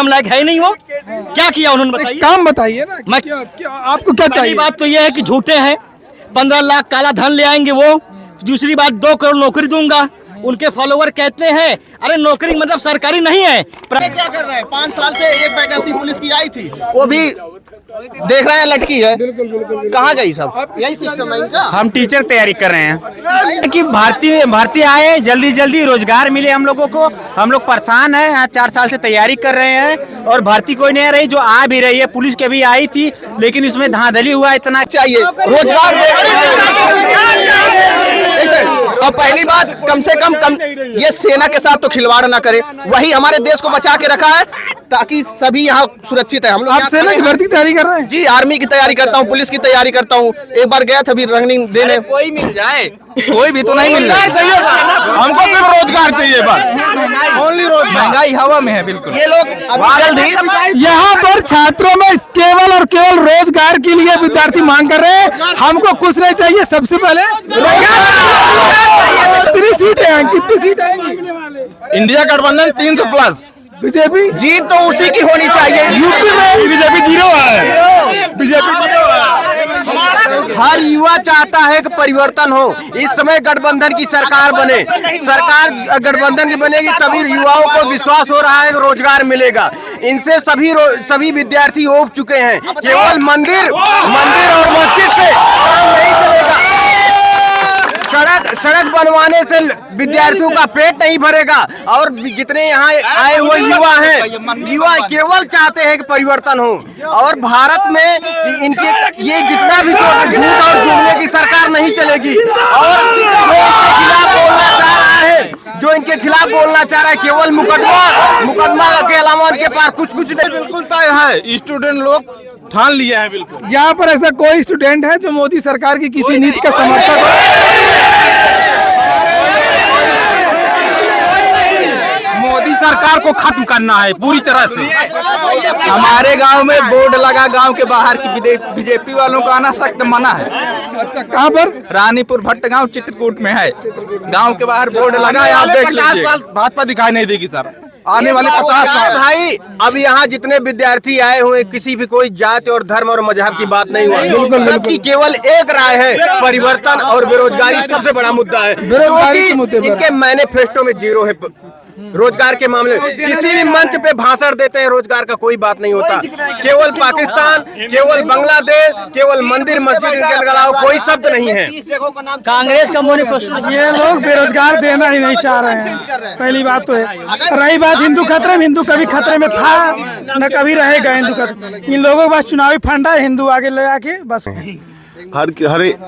काम लायक है नहीं वो। क्या किया उन्होंने बताइए, काम बताइए ना। मैं आपको क्या चाहिए? बात तो ये है कि झूठे हैं, 15 लाख काला धन ले आएंगे वो। दूसरी बात 2 करोड़ नौकरी दूंगा, उनके फॉलोवर कहते हैं अरे नौकरी मतलब सरकारी नहीं है। क्या कर रहे हैं? 5 साल से एक वैकेंसी पुलिस की आई थी, वो भी देख रहे हैं लटकी है। बिल्कुल। कहाँ गई सब? यही सिस्टम है इनका। हम टीचर तैयारी कर रहे हैं कि भारतीय आए, जल्दी रोजगार मिले हम लोगों को। हम लोग परेशान हैं, यहाँ 4 साल से तैयारी कर रहे हैं और भर्ती कोई नहीं आ रही। जो आ भी रही है, पुलिस के भी आई थी, लेकिन इसमें धांधली हुआ। इतना चाहिए रोजगार और पहली बात कम से कम ये सेना के साथ तो खिलवाड़ ना करे। वही हमारे देश को बचा के रखा है ताकि सभी यहाँ सुरक्षित है। हम लोग आप सेना की भर्ती तैयारी कर रहे हैं? जी, आर्मी की तैयारी करता हूँ, पुलिस की तैयारी करता हूँ। एक बार गया था अभी रनिंग देने। कोई मिल जाए, कोई भी तो नहीं मिल रहा है। हमको सिर्फ रोजगार चाहिए, बस ओनली रोजगार। महंगाई हवा में है बिल्कुल। ये लोग जल्द ही यहाँ पर छात्रों में केवल और केवल रोजगार के लिए विद्यार्थी मांग कर रहे हैं। हमको कुछ नहीं चाहिए, सबसे पहले कितनी सीटें हैं? कितनी सीट आएंगी? इंडिया गठबंधन 300 प्लस। बीजेपी जीत तो उसी की होनी चाहिए। यूपी में बीजेपी 0 है। बीजेपी 0 है। हर युवा चाहता है कि परिवर्तन हो। इस समय गठबंधन की सरकार बने। सरकार गठबंधन की बनेगी तभी युवाओं को विश्वास हो रहा है कि रोजगार मिलेगा। इनसे सभी विद्यार्थी उब चुके हैं। केवल मंदिर और मस्जिद से काम नहीं चलेगा। सड़क बनवाने से विद्यार्थियों का पेट नहीं भरेगा। और जितने यहाँ आए हुए युवा केवल चाहते हैं कि परिवर्तन हो। और भारत में इनके ये जितना भी झूठ और जुमले की सरकार नहीं चलेगी। और जो इनके खिलाफ बोलना चाह रहा है केवल मुकदमा के अलावा इनके पास कुछ नहीं। बिल्कुल तय है, स्टूडेंट लोग ठान लिया है बिल्कुल। यहाँ पर ऐसा कोई स्टूडेंट है जो मोदी सरकार की किसी नीति का समर्थक हो? मोदी सरकार को खत्म करना है पूरी तरह से। हमारे गांव में बोर्ड लगा, गांव के बाहर की बीजेपी वालों का आना सख्त मना है। अच्छा, कहाँ पर? रानीपुर भट्ट गाँव चित्रकूट में है। गांव के बाहर बोर्ड लगा, आप देख लीजिए। भाजपा दिखाई नहीं देगी सर आने वाले 50 साल। भाई अब यहाँ जितने विद्यार्थी आए हुए किसी भी कोई जाति और धर्म और मजहब की बात नहीं हुई। सबकी केवल एक राय है, परिवर्तन और बेरोजगारी सबसे बड़ा मुद्दा है। बेरोजगारी के मुद्दे पर इनके मैनिफेस्टो में 0 है रोजगार के मामले। किसी भी मंच पे भाषण देते हैं, रोजगार का कोई बात नहीं होता। केवल पाकिस्तान, केवल बांग्लादेश, केवल मंदिर मस्जिद के अलावा कोई शब्द नहीं है। कांग्रेस का मैनिफेस्टो। ये लोग बेरोजगार देना ही नहीं चाह रहे हैं, पहली बात तो है। रही बात हिंदू खतरे में, हिंदू कभी खतरे में था न कभी रहेगा हिंदू खतरे। इन लोगों के पास चुनावी फंड है, हिंदू आगे ले आके बस।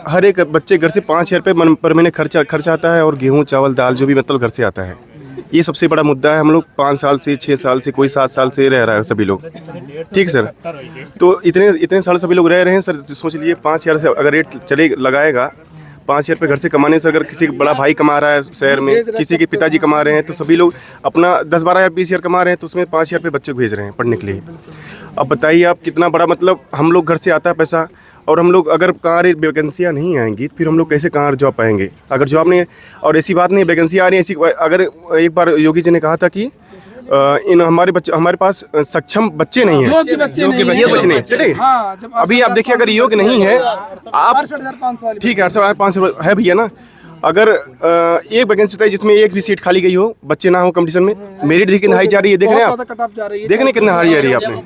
हर एक बच्चे घर से 5,000 रुपये पर महीने खर्च आता है और गेहूं चावल दाल जो भी मतलब घर से आता है। ये सबसे बड़ा मुद्दा है। हम लोग 5 साल से 6 साल से कोई 7 साल से रह रहा है सभी लोग, ठीक सर। तो इतने साल सभी लोग रह रहे हैं सर। सोच लीजिए 5,000 से अगर रेट लगाएगा 5,000 रुपये घर से कमाने से, अगर किसी बड़ा भाई कमा रहा है शहर में, किसी के पिताजी कमा रहे हैं, तो सभी लोग अपना 10-12 20 हज़ार कमा रहे हैं, तो उसमें 5,000 रुपये बच्चे को भेज रहे हैं पढ़ने के लिए। अब बताइए आप कितना बड़ा मतलब हम लोग घर से आता है पैसा, और हम लोग अगर कहाँ वैकेंसियाँ नहीं आएंगी फिर हम लोग कैसे कहाँ जॉब पाएंगे? अगर जॉब नहीं, और ऐसी बात नहीं वैकेंसी आ रही है ऐसी। अगर एक बार योगी जी ने कहा था कि हमारे पास सक्षम बच्चे नहीं हैं, योग्य बच्चे नहीं चले। अभी आप देखिए अगर योग्य नहीं है आप, ठीक है 8,500 है भैया ना। अगर एक वैकेंसी होता है जिसमें एक भी सीट खाली गई हो, बच्चे ना हो कंपटीशन में, मेरिट देखिए हाई जा रही है। देख रहे हैं आप, देख रहे कितना हाई जा रही है आपने।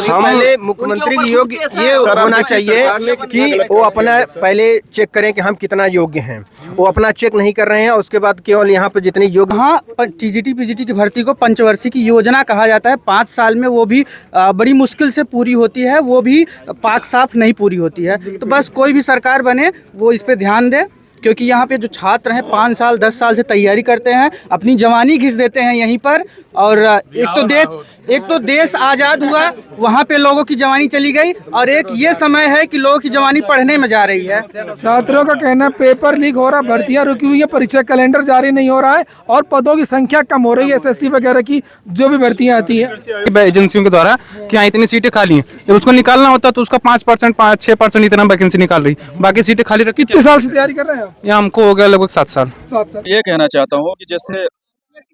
हम पहले मुख्यमंत्री की योग्य ये होना चाहिए कि वो अपना पहले चेक करें कि हम कितना योग्य हैं। वो अपना चेक नहीं कर रहे हैं, उसके बाद केवल यहाँ पे जितनी योग्य। हाँ, टीजीटी पीजीटी की भर्ती को पंचवर्षीय की योजना कहा जाता है। 5 साल में वो भी बड़ी मुश्किल से पूरी होती है, वो भी पाक साफ नहीं पूरी होती है। तो बस कोई भी सरकार बने वो इस पे ध्यान दे, क्योंकि यहाँ पे जो छात्र हैं 5 साल 10 साल से तैयारी करते हैं, अपनी जवानी घिस देते हैं यहीं पर। और एक तो देश आज़ाद हुआ, वहाँ पे लोगों की जवानी चली गई, और एक ये समय है कि लोगों की जवानी पढ़ने में जा रही है। छात्रों का कहना पेपर लीक हो रहा, भर्तियां रुकी हुई है, परीक्षा कैलेंडर जारी नहीं हो रहा है और पदों की संख्या कम हो रही है। SSC वगैरह की जो भी भर्तियां आती है एजेंसियों के द्वारा कि यहाँ इतनी सीटें खाली हैं, जब उसको निकालना होता तो उसका 5%, 5-6% इतना वैकेंसी निकाल रही, बाकी सीटें खाली रखी। कितने साल से तैयारी कर रहे हैं आप? ये हमको हो गया लगभग 7 साल। 7 साल। ये कहना चाहता हूँ कि जैसे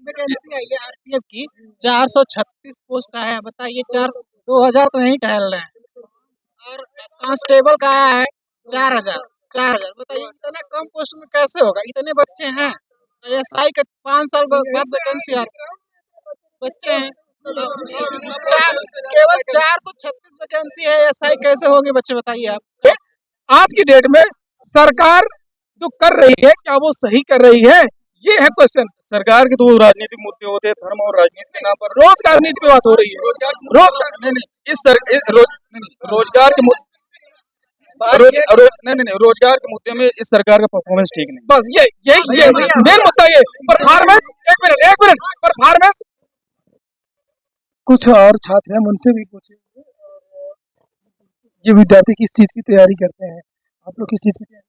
वैकेंसी आई है आरपीएफ की, 436 पोस्ट आया है। बताइए, 2000 तो नहीं टहल रहे हैं। और कांस्टेबल का आया है 4000। बताइए, इतना कम पोस्ट में कैसे होगा? इतने बच्चे हैं। तो एसआई का 5 साल बाद वैकेंसी आ रही है। बच्चे हैं केवल 436 वैकेंसी है। एसआई कैसे होगी बच्चे, बताइए आप। आज की डेट में सरकार जो कर रही है, क्या वो सही कर रही है? ये है क्वेश्चन। सरकार के तो राजनीतिक मुद्दे होते हैं, धर्म और राजनीति के नाम पर। रोजगार नीति पे बात हो रही है। रोजगार रोजगार के मुद्दे नहीं, रोजगार के मुद्दे में इस सरकार का परफॉर्मेंस ठीक नहीं। बस ये मेन मुद्दा ये परफॉर्मेंस। एक मिनट परफॉर्मेंस। कुछ और छात्र हैं, उनसे भी पूछे, ये विद्यार्थी किस चीज की तैयारी करते हैं? आप लोग किस चीज की तैयारी?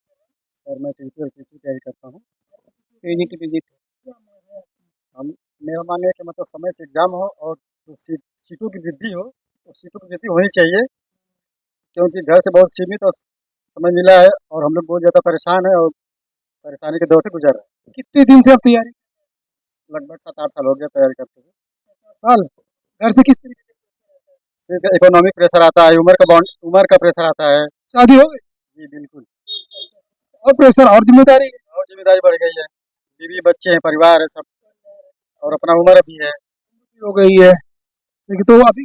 सर मैं टीचर की तैयारी करता हूँ, पीजी। हम मेरा मानना है कि मतलब समय से एग्जाम हो और तो सीटों की वृद्धि हो, तो सीटों की वृद्धि होनी चाहिए, क्योंकि घर से बहुत सीमित और समय मिला है और हम लोग बहुत ज़्यादा परेशान है और परेशानी के दौर से गुजर रहे हैं। कितने दिन से आप तैयारी? लगभग 7-8 साल हो गया तैयारी करते हुए। साल। घर से किस तरीके से इकोनॉमिक प्रेशर आता है, उम्र का प्रेशर आता है। शादी हो गई? जी बिल्कुल। और प्रेशर और जिम्मेदारी बढ़ गई है, बीवी बच्चे हैं, परिवार है सब, और अपना उम्र भी है, हो गई है। तो अभी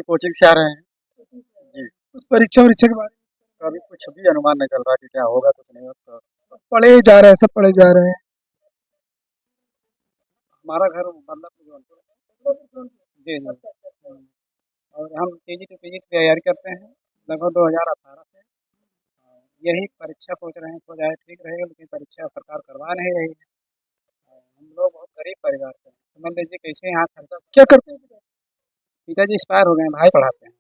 कोचिंग से आ रहे हैं जी। कुछ परीक्षा के बारे में अभी कुछ भी अनुमान नहीं चल रहा कि क्या होगा, कुछ नहीं होगा। पढ़े जा रहे हैं, सब पढ़े जा रहे हैं। हमारा घर मतलब जी और हम पीजी की तैयारी करते हैं लगभग 2018 से। यही परीक्षा सोच रहे हैं, हो जाए ठीक रहेगा, लेकिन परीक्षा सरकार करवा नहीं रही है। हम लोग बहुत गरीब परिवार से हैं, समझ लीजिए कैसे यहाँ खर्चा। क्या करते हैं? पिताजी एक्सपायर हो गए हैं, भाई पढ़ाते हैं।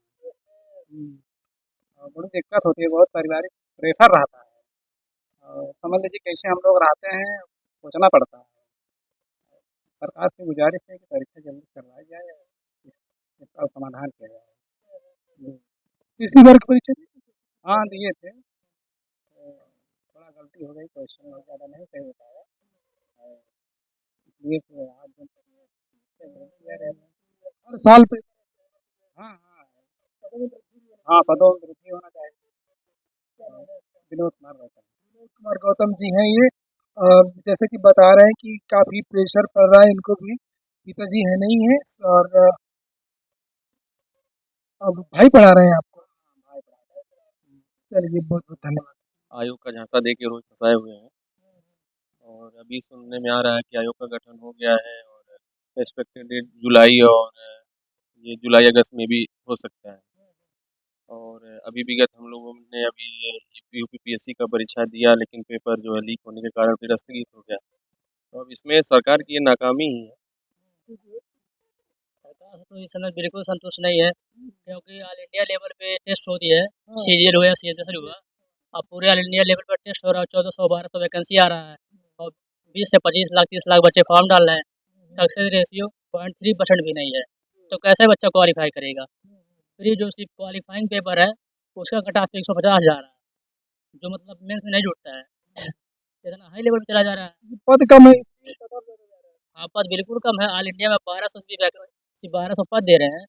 बड़ी दिक्कत होती है, बहुत पारिवारिक प्रेशर रहता है और समझ लीजिए कैसे हम लोग रहते हैं, सोचना पड़ता है। सरकार से गुजारिश है कि परीक्षा जल्दी करवाई जाए, इसका समाधान किया जाए। इसी बार की परीक्षा हाँ दिए थे, थोड़ा गलती हो गई, क्वेश्चन बहुत ज़्यादा नहीं सही हो पाया, इसलिए हर साल पे। हाँ पदों में वृद्धि होना चाहिए। विनोद कुमार गौतम जी हैं ये। जैसे कि बता रहे हैं कि काफ़ी प्रेशर पड़ रहा है इनको भी, पिताजी है नहीं है और अब भाई पढ़ा रहे हैं आपको। चलिए बहुत बहुत धन्यवाद। आयोग का झांसा दे के रोज फंसाए हुए हैं और अभी सुनने में आ रहा है कि आयोग का गठन हो गया है और एक्सपेक्टेड डेट जुलाई और ये जुलाई अगस्त में भी हो सकता है। और अभी विगत हम लोगों ने अभी यूपीपीएससी का परीक्षा दिया, लेकिन पेपर जो है लीक होने के कारण फिर स्थगित हो गया। तो अब इसमें सरकार की ये नाकामी ही है। सरकार तो इस समय बिल्कुल संतुष्ट नहीं है, क्योंकि ऑल इंडिया लेवल पे टेस्ट होती है, सीजीएल हुआ या सीएसएल हुआ। अब पूरे ऑल इंडिया लेवल पर टेस्ट हो रहा है, 1400-1200 वैकेंसी आ रहा है और 20 से 25 लाख 30 लाख बच्चे फॉर्म डाल रहे हैं। सक्सेस रेशियो 0.3% भी नहीं है, तो कैसे बच्चा क्वालिफाई करेगा? फिर ये जो सिर्फ क्वालिफाइंग पेपर है उसका कट ऑफ 150 जा रहा है, जो मतलब मेंस में नहीं जुड़ता है, इतना हाई लेवल पे चला जा रहा है। पद कम है। हाँ पद बिल्कुल कम है। ऑल इंडिया में 1200 पद दे रहे हैं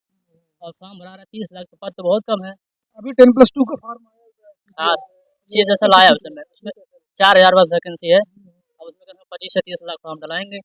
और फॉर्म भरा रहा है 30 लाख, तो पद तो बहुत कम है। अभी 10+2 का फॉर्म आया। हाँ सीएसएल आया, उसमें 4000 बस वैकेंसी है, अब उसमें 25 से 30 लाख फॉर्म डलाएंगे।